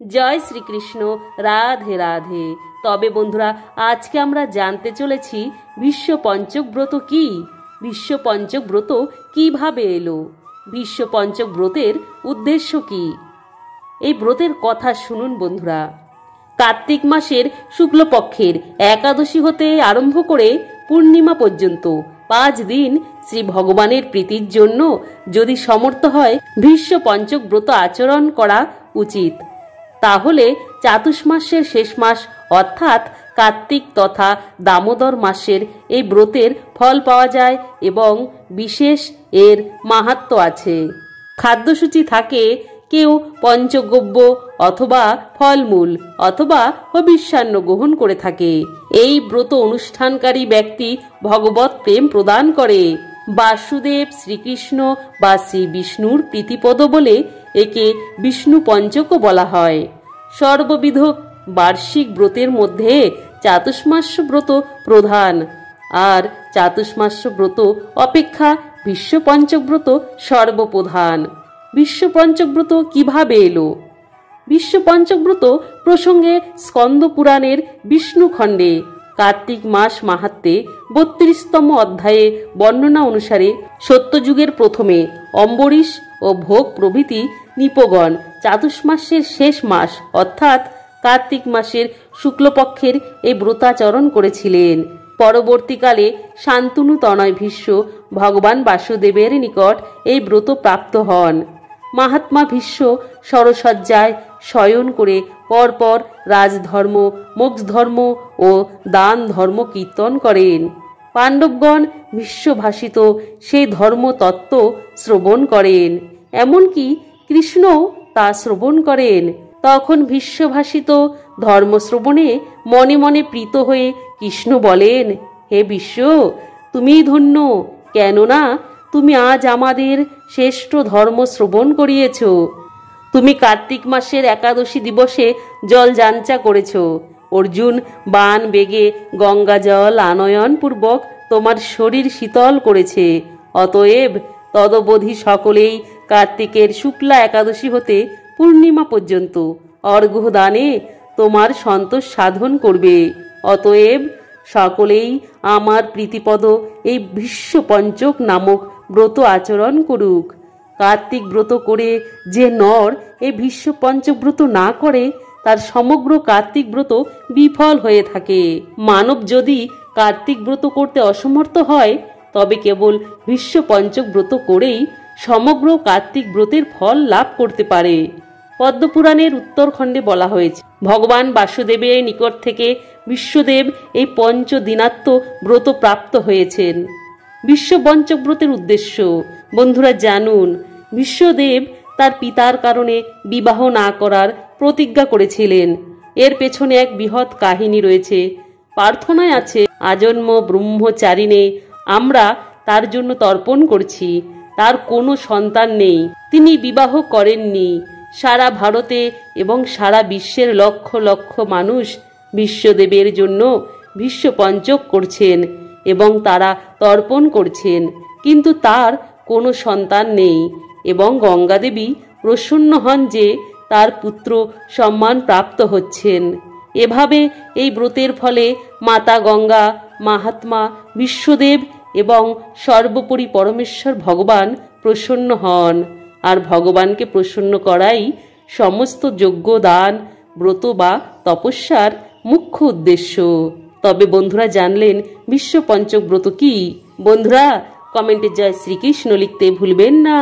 জয় শ্রীকৃষ্ণ। রাধে রাধে। তবে বন্ধুরা, আজকে আমরা জানতে চলেছি বিশ্ব পঞ্চক ব্রত কি, বিশ্ব পঞ্চক ব্রত কিভাবে এলো, বিশ্ব পঞ্চক ব্রতের উদ্দেশ্য কি। এই ব্রতের কথা শুনুন বন্ধুরা। কার্তিক মাসের শুক্লপক্ষের একাদশী হতে আরম্ভ করে পূর্ণিমা পর্যন্ত 5 দিন শ্রী ভগবানের প্রীতির জন্য যদি সমর্থ হয় বিশ্ব পঞ্চক ব্রত আচরণ করা উচিত। তাহলে চাতুর্মাসের শেষ মাস অর্থাৎ কার্তিক তথা দামোদর মাসের এই ব্রতের ফল পাওয়া যায় এবং বিশেষ এর মাহাত্ম্য আছে। খাদ্যসূচি থাকে, কেউ পঞ্চগব্য অথবা ফলমূল অথবা হবিষ্যান্ন গ্রহণ করে থাকে। এই ব্রত অনুষ্ঠানকারী ব্যক্তি ভগবত প্রেম প্রদান করে। বাসুদেব শ্রীকৃষ্ণ বা শ্রী বিষ্ণুর প্রীতিপদ বলে একে বিষ্ণু পঞ্চকও বলা হয়। সর্ববিধ বার্ষিক ব্রতের মধ্যে চাতুর্মাস্য ব্রত প্রধান, আর চাতুর্মাস্য ব্রত অপেক্ষা বিশ্ব পঞ্চক ব্রত সর্বপ্রধান। বিশ্ব পঞ্চক ব্রত কিভাবে এলো? বিশ্ব পঞ্চক ব্রত প্রসঙ্গে স্কন্দ পুরাণের বিষ্ণু খণ্ডে কার্তিক মাস মাহাত্ম্যে 32তম অধ্যায়ে বর্ণনা অনুসারে সত্যযুগের প্রথমে অম্বরীশ ও ভোগ প্রভৃতি নৃপগণ চাতুর্মাসের শেষ মাস অর্থাৎ কার্তিক মাসের শুক্লপক্ষের এই ব্রতাচরণ করেছিলেন। পরবর্তীকালে শান্তনু তনয় ভীষ্ম ভগবান বাসুদেবের নিকট এই ব্রত প্রাপ্ত হন। মহাত্মা ভীষ্ম সরসজ্জায় শয়ন করে পরপর রাজধর্ম, মোক্ষধর্ম ও দান ধর্ম কীর্তন করেন। পাণ্ডবগণ বিশ্বভাষিত সেই ধর্মতত্ত্ব শ্রবণ করেন, এমনকি কৃষ্ণও তা শ্রবণ করেন। তখন বিশ্বভাষিত ধর্মশ্রবণে মনে মনে প্রীত হয়ে কৃষ্ণ বলেন, হে বিশ্ব, তুমি ধন্য, কেননা তুমি আজ আমাদের শ্রেষ্ঠ ধর্ম শ্রবণ করিয়েছ। তুমি কার্তিক মাসের একাদশী দিবসে জল যাঞ্চা করেছ। অর্জুন বাণ বেগে গঙ্গা জল আনয়ন পূর্বক তোমার শরীর শীতল করেছে। অতএব তদবধি সকলেই কার্তিকের শুক্লা একাদশী হতে পূর্ণিমা পর্যন্ত অর্ঘ্যদানে তোমার সন্তোষ সাধন করবে। অতএব সকলেই আমার প্রীতিপদ এই বিশ্ব পঞ্চক নামক ব্রত আচরণ করুক। কার্তিক ব্রত করে যে নর এই বিশ্ব পঞ্চক ব্রত না করে তার সমগ্র কার্তিক ব্রত বিফল হয়ে থাকে। মানব যদি কার্তিক ব্রত করতে অসমর্থ হয় তবে কেবল বিশ্ব পঞ্চক ব্রত করেই সমগ্র কার্তিক ব্রতের ফল লাভ করতে পারে। পদ্মপুরাণের উত্তরখণ্ডে বলা হয়েছে, ভগবান বাসুদেবের নিকট থেকে বিশ্বদেব এই পঞ্চদিনাত্ম ব্রত প্রাপ্ত হয়েছেন। বিশ্ব পঞ্চক ব্রতের উদ্দেশ্য বন্ধুরা জানুন। বিশ্বদেব তার পিতার কারণে বিবাহ না করার প্রতিজ্ঞা করেছিলেন। এর পেছনে এক বৃহৎ কাহিনী রয়েছে। প্রার্থনায় আছে, আজন্ম ব্রহ্মচারিণে আমরা তার জন্য তর্পণ করছি। তার কোনো সন্তান নেই, তিনি বিবাহ করেননি। সারা ভারতে এবং সারা বিশ্বের লক্ষ লক্ষ মানুষ বিশ্বদেবের জন্য বিশ্ব পঞ্চক করছেন এবং তারা তর্পণ করছেন, কিন্তু তার কোনো সন্তান নেই এবং গঙ্গা দেবী প্রসন্ন হন যে তার পুত্র সম্মান প্রাপ্ত হচ্ছেন। এভাবে এই ব্রতের ফলে মাতা গঙ্গা, মহাত্মা বিশ্বদেব এবং সর্বোপরি পরমেশ্বর ভগবান প্রসন্ন হন। আর ভগবানকে প্রসন্ন করাই সমস্ত যজ্ঞ, দান, ব্রত বা তপস্যার মুখ্য উদ্দেশ্য। তবে বন্ধুরা জানলেন বিশ্ব পঞ্চক ব্রত কি? বন্ধুরা কমেন্টে জয় শ্রীকৃষ্ণ লিখতে ভুলবেন না।